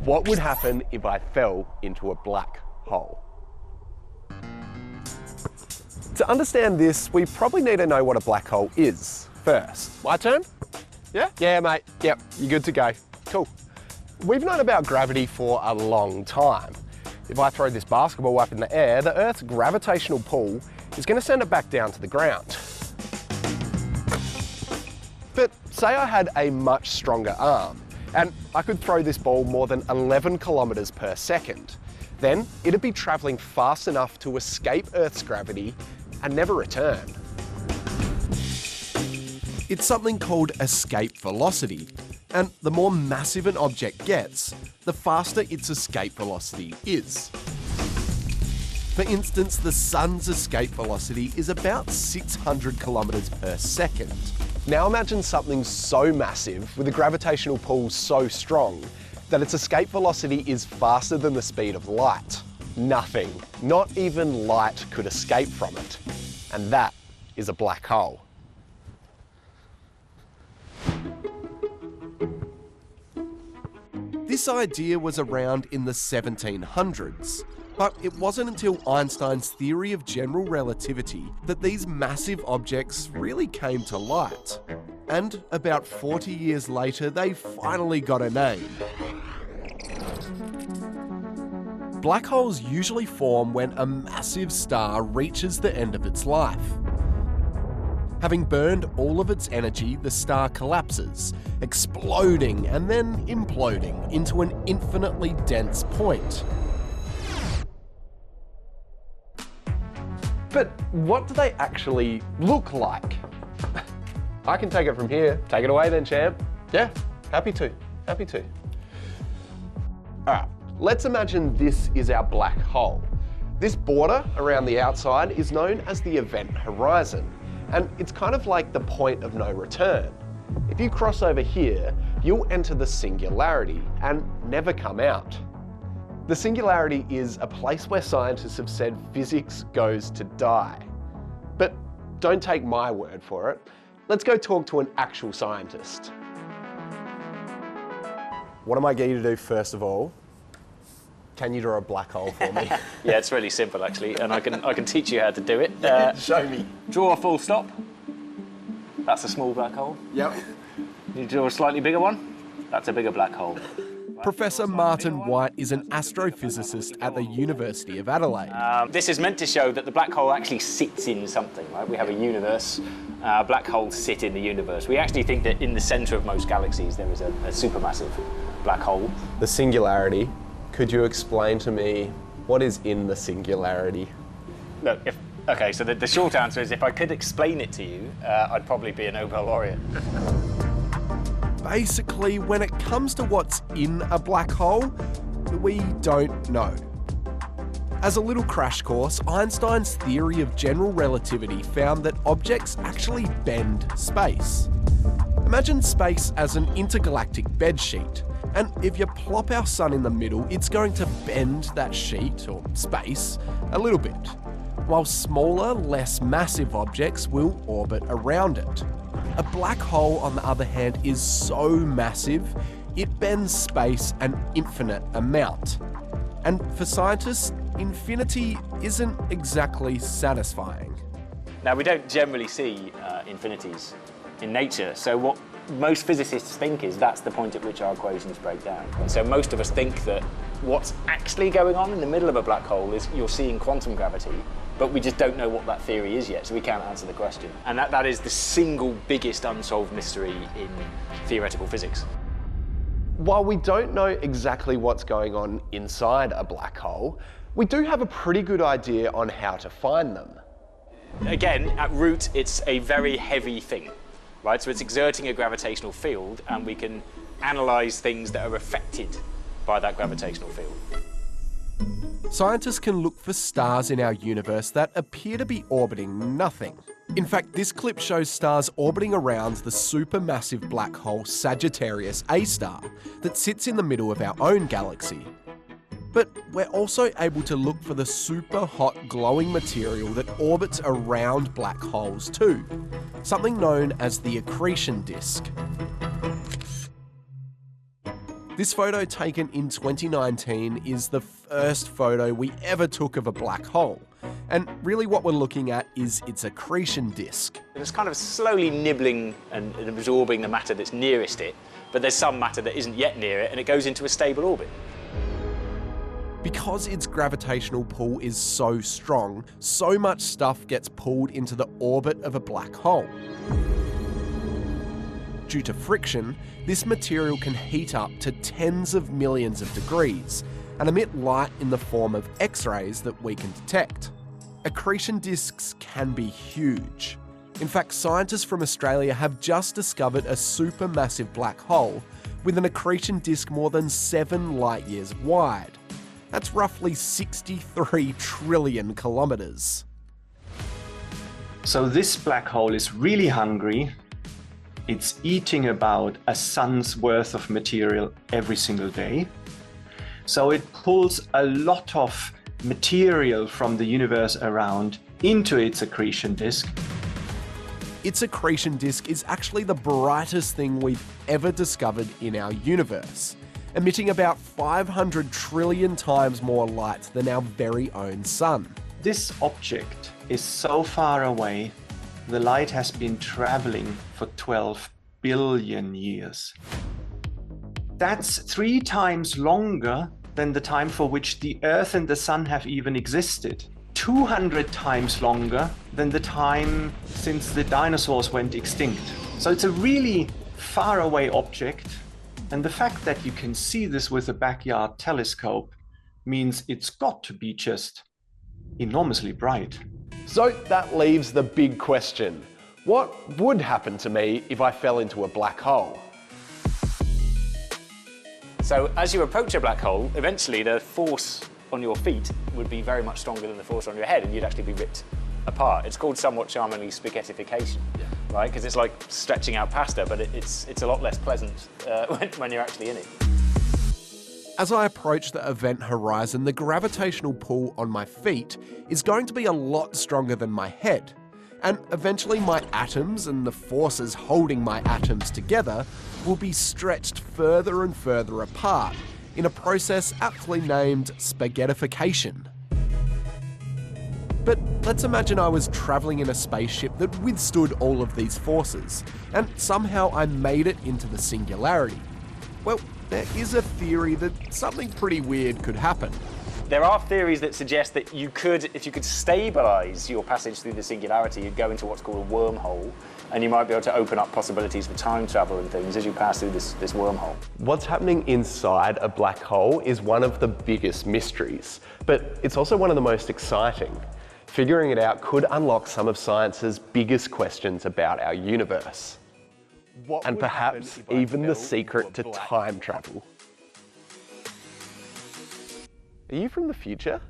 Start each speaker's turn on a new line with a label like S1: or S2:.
S1: What would happen if I fell into a black hole? To understand this, we probably need to know what a black hole is first. My turn? Yeah? Yeah, mate. Yep, you're good to go. Cool. We've known about gravity for a long time. If I throw this basketball up in the air, the Earth's gravitational pull is going to send it back down to the ground. But say I had a much stronger arm, and I could throw this ball more than 11 kilometers per second. Then it'd be traveling fast enough to escape Earth's gravity and never return. It's something called escape velocity, and the more massive an object gets, the faster its escape velocity is. For instance, the sun's escape velocity is about 600 kilometers per second. Now imagine something so massive with a gravitational pull so strong that its escape velocity is faster than the speed of light. Nothing, not even light, could escape from it. And that is a black hole. This idea was around in the 1700s, but it wasn't until Einstein's theory of general relativity that these massive objects really came to light. And about 40 years later, they finally got a name. Black holes usually form when a massive star reaches the end of its life. Having burned all of its energy, the star collapses, exploding and then imploding into an infinitely dense point. But what do they actually look like? I can take it from here. Take it away then, champ. Yeah, happy to. All right, let's imagine this is our black hole. This border around the outside is known as the event horizon, and it's kind of like the point of no return. If you cross over here, you'll enter the singularity and never come out. The singularity is a place where scientists have said physics goes to die. But don't take my word for it. Let's go talk to an actual scientist. What am I going to do first of all? Can you draw a black hole for me?
S2: Yeah, it's really simple actually, and I can teach you how to do it.
S1: Show me.
S2: Draw a full stop. That's a small black hole.
S1: Yep.
S2: You draw a slightly bigger one. That's a bigger black hole.
S1: Professor Martin White is an astrophysicist at the University of Adelaide.
S2: This is meant to show that the black hole actually sits in something, right? We have a universe. Black holes sit in the universe. We actually think that in the centre of most galaxies there is a supermassive black hole.
S1: The singularity. Could you explain to me what is in the singularity?
S2: Look, okay, so the short answer is if I could explain it to you, I'd probably be a Nobel laureate.
S1: Basically, when it comes to what's in a black hole, we don't know. As a little crash course, Einstein's theory of general relativity found that objects actually bend space. Imagine space as an intergalactic bedsheet, and if you plop our sun in the middle, it's going to bend that sheet, or space, a little bit, while smaller, less massive objects will orbit around it. A black hole, on the other hand, is so massive, it bends space an infinite amount. And for scientists, infinity isn't exactly satisfying.
S2: Now, we don't generally see infinities in nature, so what most physicists think is that's the point at which our equations break down. And so most of us think that what's actually going on in the middle of a black hole is you're seeing quantum gravity, but we just don't know what that theory is yet, so we can't answer the question. And that is the single biggest unsolved mystery in theoretical physics.
S1: While we don't know exactly what's going on inside a black hole, we do have a pretty good idea on how to find them.
S2: Again, at root, it's a very heavy thing, right? So it's exerting a gravitational field, and we can analyse things that are affected by that gravitational field.
S1: Scientists can look for stars in our universe that appear to be orbiting nothing. In fact, this clip shows stars orbiting around the supermassive black hole Sagittarius A star that sits in the middle of our own galaxy. But we're also able to look for the super hot glowing material that orbits around black holes too, something known as the accretion disk. This photo taken in 2019 is the first photo we ever took of a black hole. And really what we're looking at is its accretion disk.
S2: It's kind of slowly nibbling and absorbing the matter that's nearest it, but there's some matter that isn't yet near it, and it goes into a stable orbit.
S1: Because its gravitational pull is so strong, so much stuff gets pulled into the orbit of a black hole. Due to friction, this material can heat up to tens of millions of degrees and emit light in the form of X-rays that we can detect. Accretion disks can be huge. In fact, scientists from Australia have just discovered a supermassive black hole with an accretion disk more than 7 light years wide. That's roughly 63 trillion kilometres.
S3: So this black hole is really hungry. It's eating about a sun's worth of material every single day. So it pulls a lot of material from the universe around into its accretion disk.
S1: Its accretion disk is actually the brightest thing we've ever discovered in our universe, emitting about 500 trillion times more light than our very own sun.
S3: This object is so far away, the light has been traveling for 12 billion years. That's 3 times longer than the time for which the Earth and the Sun have even existed. 200 times longer than the time since the dinosaurs went extinct. So it's a really far away object, and the fact that you can see this with a backyard telescope means it's got to be just enormously bright.
S1: So that leaves the big question. What would happen to me if I fell into a black hole?
S2: So as you approach a black hole, eventually the force on your feet would be very much stronger than the force on your head, and you'd actually be ripped apart. It's called somewhat charmingly spaghettification, right? Because it's like stretching out pasta, but it's a lot less pleasant when you're actually in it.
S1: As I approach the event horizon, the gravitational pull on my feet is going to be a lot stronger than my head. And eventually my atoms and the forces holding my atoms together will be stretched further and further apart in a process aptly named Spaghettification. But let's imagine I was travelling in a spaceship that withstood all of these forces, and somehow I made it into the singularity. Well, there is a theory that something pretty weird could happen.
S2: There are theories that suggest that you could, if you could stabilise your passage through the singularity, you'd go into what's called a wormhole, and you might be able to open up possibilities for time travel and things as you pass through this wormhole.
S1: What's happening inside a black hole is one of the biggest mysteries, but it's also one of the most exciting. Figuring it out could unlock some of science's biggest questions about our universe. And perhaps even the secret to time travel. Are you from the future?